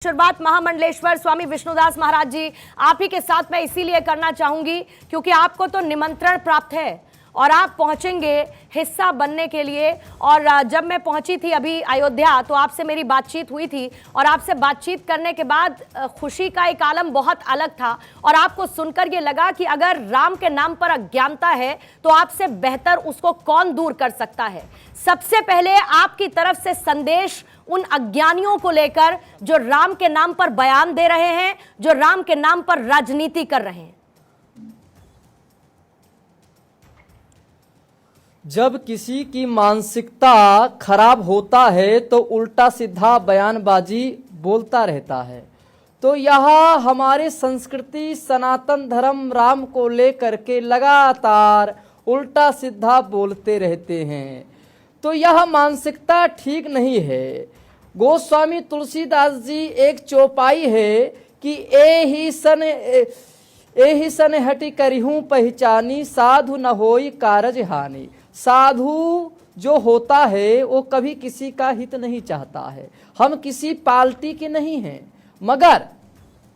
शुरुआत महामंडलेश्वर स्वामी विष्णुदास महाराज जी आप ही के साथ मैं इसीलिए करना चाहूंगी क्योंकि आपको तो निमंत्रण प्राप्त है और आप पहुंचेंगे हिस्सा बनने के लिए। और जब मैं पहुंची थी अभी अयोध्या तो आपसे मेरी बातचीत हुई थी और आपसे बातचीत करने के बाद खुशी का एक आलम बहुत अलग था और आपको सुनकर ये लगा कि अगर राम के नाम पर अज्ञानता है तो आपसे बेहतर उसको कौन दूर कर सकता है। सबसे पहले आपकी तरफ से संदेश उन अज्ञानियों को लेकर जो राम के नाम पर बयान दे रहे हैं, जो राम के नाम पर राजनीति कर रहे हैं। जब किसी की मानसिकता खराब होता है तो उल्टा सीधा बयानबाजी बोलता रहता है। तो यह हमारे संस्कृति सनातन धर्म राम को लेकर के लगातार उल्टा सीधा बोलते रहते हैं। तो यह मानसिकता ठीक नहीं है। गोस्वामी तुलसीदास जी एक चौपाई है कि ए ही सन हटि करिहूं पहचानी साधु न होई कारज हानि। साधु जो होता है वो कभी किसी का हित नहीं चाहता है। हम किसी पार्टी के नहीं हैं, मगर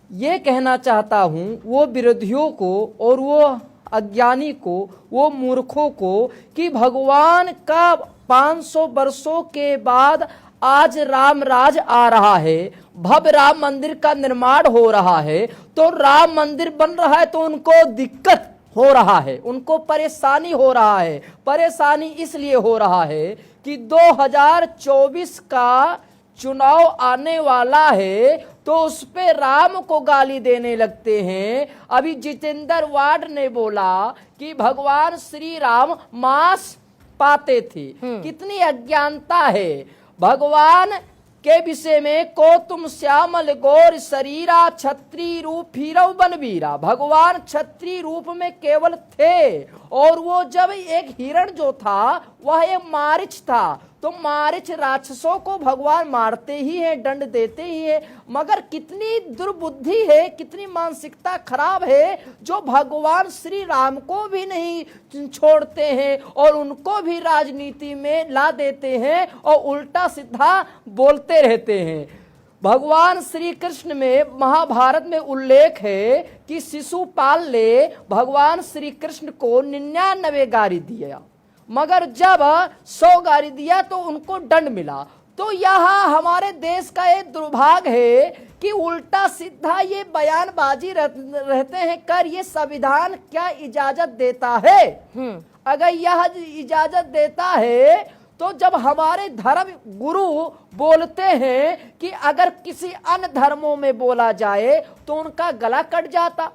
ये कहना चाहता हूँ वो विरोधियों को और वो अज्ञानी को, वो मूर्खों को कि भगवान का 500 वर्षों के बाद आज राम राज आ रहा है, भव्य राम मंदिर का निर्माण हो रहा है। तो राम मंदिर बन रहा है तो उनको दिक्कत हो रहा है, उनको परेशानी हो रहा है। परेशानी इसलिए हो रहा है कि 2024 का चुनाव आने वाला है तो उस पे राम को गाली देने लगते हैं। अभी जितेंद्र वाड ने बोला कि भगवान श्री राम मांस पाते थे। कितनी अज्ञानता है। भगवान के विषय में को तुम श्यामल गौर शरीरा छत्री रूप फिरव बनवीरा। भगवान छत्री रूप में केवल थे और वो जब एक हिरण जो था वह एक मारिच था। तो मारिच राक्षसों को भगवान मारते ही हैं, दंड देते ही हैं। मगर कितनी दुर्बुद्धि है, कितनी मानसिकता खराब है जो भगवान श्री राम को भी नहीं छोड़ते हैं और उनको भी राजनीति में ला देते हैं और उल्टा सीधा बोलते रहते हैं। भगवान श्री कृष्ण में महाभारत में उल्लेख है कि शिशुपाल ने भगवान श्री कृष्ण को 99 गाली दिया, मगर जब 100 गाली दिया तो उनको दंड मिला। तो यह हमारे देश का एक दुर्भाग्य है कि उल्टा सीधा ये बयानबाजी रहते हैं कर। ये संविधान क्या इजाजत देता है? अगर यह इजाजत देता है तो जब हमारे धर्म गुरु बोलते हैं कि अगर किसी अन्य धर्मों में बोला जाए तो उनका गला कट जाता।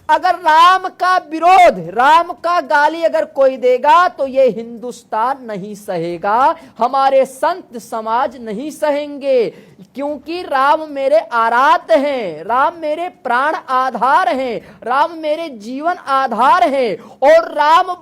अगर राम का विरोध, राम का गाली अगर कोई देगा तो ये हिंदुस्तान नहीं सहेगा, हमारे संत समाज नहीं सहेंगे। क्योंकि राम मेरे आराध्य हैं, राम मेरे प्राण आधार हैं, राम मेरे जीवन आधार हैं। और राम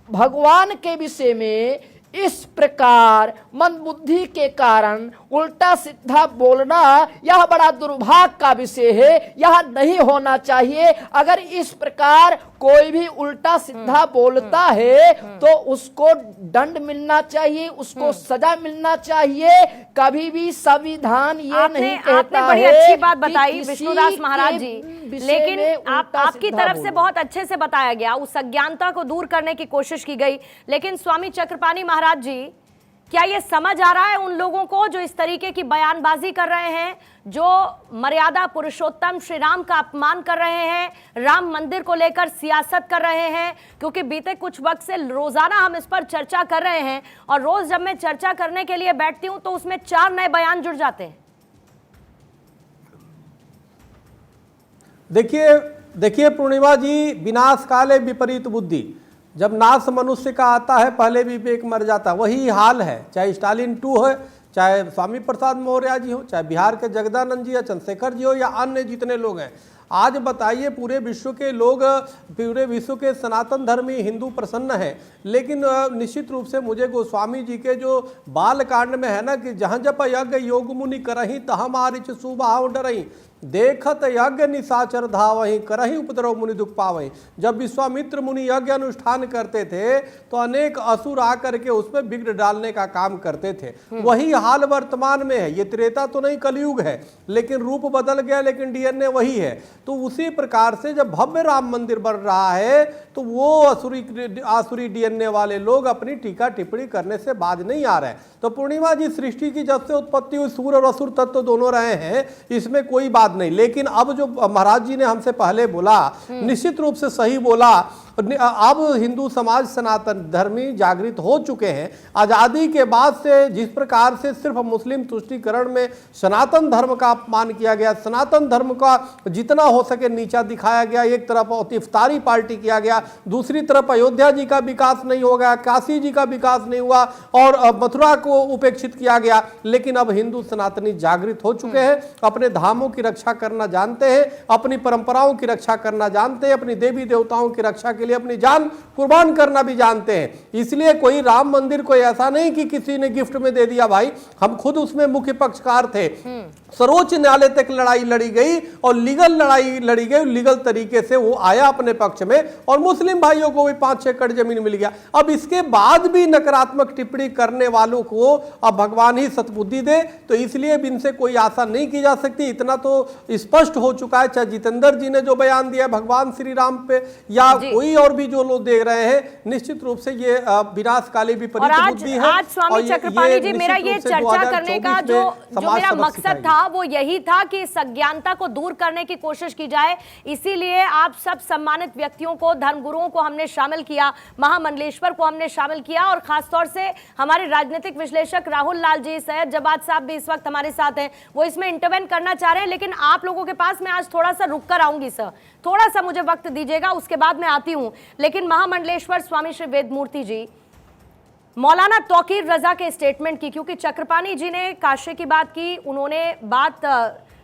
भगवान के विषय में इस प्रकार मंदबुद्धि के कारण उल्टा सीधा बोलना यह बड़ा दुर्भाग्य का विषय है। यह नहीं होना चाहिए। अगर इस प्रकार कोई भी उल्टा सीधा बोलता है तो उसको दंड मिलना चाहिए, उसको सजा मिलना चाहिए। कभी भी संविधान ये नहीं कहता आपने बड़ी अच्छी बात बताई विष्णुदास महाराज जी, लेकिन आपकी तरफ से बहुत अच्छे से बताया गया, उस अज्ञानता को दूर करने की कोशिश की गई। लेकिन स्वामी चक्रपाणी महाराज जी, क्या ये समझ आ रहा है उन लोगों को जो इस तरीके की बयानबाजी कर रहे हैं, जो मर्यादा पुरुषोत्तम श्री राम का अपमान कर रहे हैं, राम मंदिर को लेकर सियासत कर रहे हैं? क्योंकि बीते कुछ वक्त से रोजाना हम इस पर चर्चा कर रहे हैं और रोज जब मैं चर्चा करने के लिए बैठती हूं तो उसमें 4 नए बयान जुड़ जाते हैं। देखिए पूर्णिमा जी, विनाश काले विपरीत बुद्धि। जब नाश मनुष्य का आता है पहले विवेक मर जाता। वही हाल है, चाहे स्टालिन 2 हो, चाहे स्वामी प्रसाद मौर्य जी हो, चाहे बिहार के जगदानंद जी या चंद्रशेखर जी हो या अन्य जितने लोग हैं। आज बताइए, पूरे विश्व के लोग, पूरे विश्व के सनातन धर्मी हिंदू प्रसन्न हैं, लेकिन निश्चित रूप से मुझे गोस्वामी जी के जो बाल कांड में है ना कि जहाँ जप यज्ञ योग मुनि करही तहाँ मारिच सुभाव डरही, देखत यज्ञ निशाचर धावही करही उपद्रव मुनि दुख पावही। जब विश्वामित्र मुनि यज्ञ अनुष्ठान करते थे तो अनेक असुर आकर के उसमें विघ्न डालने का काम करते थे। वही हाल वर्तमान में है। ये त्रेता तो नहीं, कलयुग है, लेकिन रूप बदल गया, लेकिन डीएनए वही है। तो उसी प्रकार से जब भव्य राम मंदिर बन रहा है तो वो आसुरी डीएनए वाले लोग अपनी टीका टिप्पणी करने से बाज नहीं आ रहे हैं। तो पूर्णिमा जी, सृष्टि की जब से उत्पत्ति हुई सूर्य और असुर तत्व तो दोनों रहे हैं, इसमें कोई बात नहीं। लेकिन अब जो महाराज जी ने हमसे पहले बोला, निश्चित रूप से सही बोला। अब हिंदू समाज सनातन धर्मी जागृत हो चुके हैं। आज़ादी के बाद से जिस प्रकार से सिर्फ मुस्लिम तुष्टीकरण में सनातन धर्म का अपमान किया गया, सनातन धर्म का जितना हो सके नीचा दिखाया गया, एक तरफ इफ्तारी पार्टी किया गया, दूसरी तरफ अयोध्या जी का विकास नहीं हो गया, काशी जी का विकास नहीं हुआ और मथुरा को उपेक्षित किया गया। लेकिन अब हिंदू सनातनी जागृत हो चुके हैं, अपने धामों की रक्षा करना जानते हैं, अपनी परंपराओं की रक्षा करना जानते हैं, अपनी देवी देवताओं की रक्षा के लिए अपनी जान कुर्बान करना भी जानते हैं। इसलिए कोई राम मंदिर कोई ऐसा नहीं कि किसी ने गिफ्ट में दे दिया। भाई, हम खुद उसमें मुख्य पक्षकार थे। सर्वोच्च न्यायालय तक लड़ाई लड़ी गई और लीगल लड़ाई लड़ी गई, लीगल तरीके से वो आया अपने पक्ष में और मुस्लिम भाइयों को भी 5-6 एकड़ जमीन मिल गया। अब इसके बाद भी नकारात्मक टिप्पणी करने वालों को अब भगवान ही सद्बुद्धि दे, तो इसलिए भी इनसे कोई आशा नहीं की जा सकती। इतना तो स्पष्ट हो चुका है, चाहे जितेंद्र जी ने जो बयान दिया भगवान श्री राम पे या कोई और भी जो लोग देख रहे हैं, निश्चित रूप से ये विनाशकाली विपरीत बुद्धि है। आज स्वामी चक्रपाणी जी, मेरा ये चर्चा करने का जो मेरा मकसद था वो यही था कि इस अज्ञानता को दूर करने की कोशिश की जाए। इसीलिए आप सब सम्मानित व्यक्तियों को, धर्मगुरुओं को हमने शामिल किया, महामंडलेश्वर को हमने शामिल किया और खासतौर से हमारे राजनीतिक विश्लेषक राहुल लाल जी, सैयद जवाद साहब भी इस वक्त हमारे साथ हैं, वो इसमें इंटरवेन करना चाह रहे हैं। लेकिन आप लोगों के पास मैं आज थोड़ा सा रुक कर आऊंगी सर, थोड़ा सा मुझे वक्त दीजिएगा, उसके बाद मैं आती हूं। लेकिन महामंडलेश्वर स्वामी श्री वेदमूर्ति जी, मौलाना तौकीर रजा के स्टेटमेंट की, क्योंकि चक्रपाणी जी ने काशी की बात की, उन्होंने बात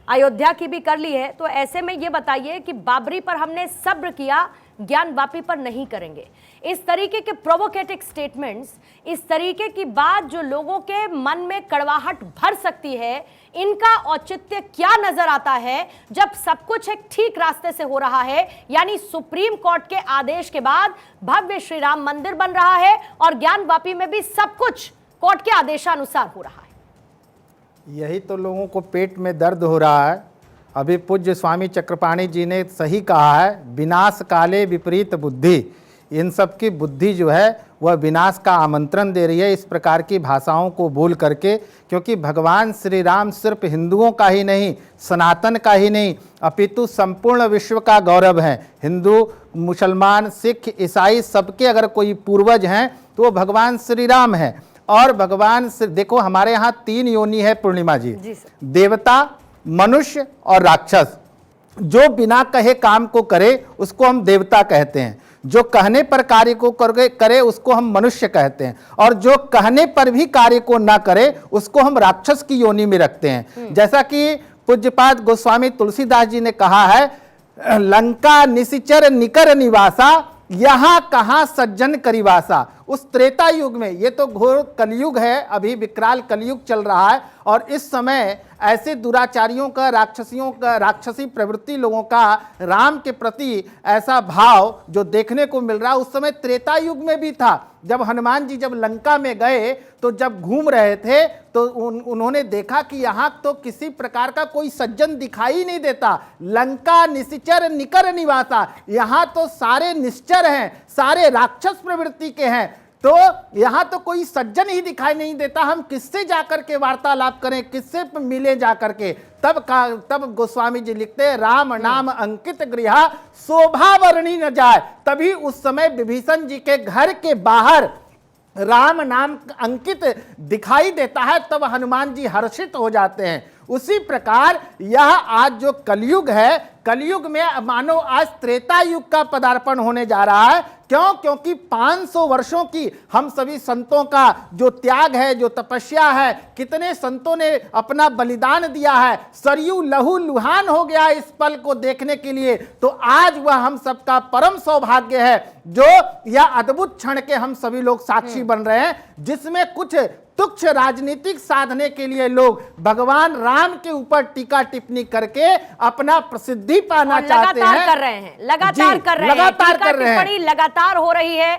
अयोध्या की भी कर ली है, तो ऐसे में ये बताइए कि बाबरी पर हमने सब्र किया, ज्ञानवापी पर नहीं करेंगे। इस तरीके के प्रोवोकेटिव स्टेटमेंट्स, इस तरीके की बात जो लोगों के मन में कड़वाहट भर सकती है, इनका औचित्य क्या नजर आता है जब सब कुछ एक ठीक रास्ते से हो रहा है? यानी सुप्रीम कोर्ट के आदेश के बाद भव्य श्री राम मंदिर बन रहा है और ज्ञानवापी में भी सब कुछ कोर्ट के आदेशानुसार हो रहा है। यही तो लोगों को पेट में दर्द हो रहा है। अभी पूज्य स्वामी चक्रपाणी जी ने सही कहा है, विनाश काले विपरीत बुद्धि। इन सब की बुद्धि जो है वह विनाश का आमंत्रण दे रही है इस प्रकार की भाषाओं को बोल करके, क्योंकि भगवान श्री राम सिर्फ हिंदुओं का ही नहीं, सनातन का ही नहीं, अपितु संपूर्ण विश्व का गौरव है। हिंदू, मुसलमान, सिख, ईसाई सबके अगर कोई पूर्वज हैं तो वो भगवान श्री राम हैं। और भगवान से देखो, हमारे यहाँ 3 योनि है पूर्णिमा जी, देवता, मनुष्य और राक्षस। जो बिना कहे काम को करे उसको हम देवता कहते हैं, जो कहने पर कार्य को करे उसको हम मनुष्य कहते हैं, और जो कहने पर भी कार्य को ना करे उसको हम राक्षस की योनि में रखते हैं। जैसा कि पूज्यपाद गोस्वामी तुलसीदास जी ने कहा है, लंका निशिचर निकर निवासा, यहाँ कहाँ सज्जन करिवासा। उस त्रेता युग में, ये तो घोर कलयुग है, अभी विकराल कलयुग चल रहा है, और इस समय ऐसे दुराचारियों का, राक्षसियों का, राक्षसी प्रवृत्ति लोगों का राम के प्रति ऐसा भाव जो देखने को मिल रहा है, उस समय त्रेता युग में भी था। जब हनुमान जी जब लंका में गए तो जब घूम रहे थे तो उन्होंने देखा कि यहाँ तो किसी प्रकार का कोई सज्जन दिखाई नहीं देता। लंका निशिचर निकर निवासा, यहाँ तो सारे निश्चर हैं, सारे राक्षस प्रवृत्ति के हैं, तो यहाँ तो कोई सज्जन ही दिखाई नहीं देता। हम किससे जाकर के वार्तालाप करें, किससे मिले जाकर के? तब गोस्वामी जी लिखते हैं, राम नाम अंकित गृह शोभा वर्णी न जाए। तभी उस समय विभीषण जी के घर के बाहर राम नाम अंकित दिखाई देता है, तब हनुमान जी हर्षित हो जाते हैं। उसी प्रकार यह आज जो कलयुग है, कलयुग में मानो आज त्रेता युग का पदार्पण होने जा रहा है। क्यों? क्योंकि 500 वर्षों की हम सभी संतों का जो त्याग है, जो तपस्या है, कितने संतों ने अपना बलिदान दिया है, सरयू लहू लुहान हो गया इस पल को देखने के लिए। तो आज वह हम सबका परम सौभाग्य है जो यह अद्भुत क्षण के हम सभी लोग साक्षी बन रहे हैं, जिसमें कुछ तुच्छ राजनीतिक साधने के लिए लोग भगवान राम के ऊपर टीका टिप्पणी करके अपना प्रसिद्धि पाना चाहते हैं। लगातार कर रहे हैं, लगातार कर रहे हैं, लगातार कर रहे हैं। टिप्पणी लगातार हो रही है।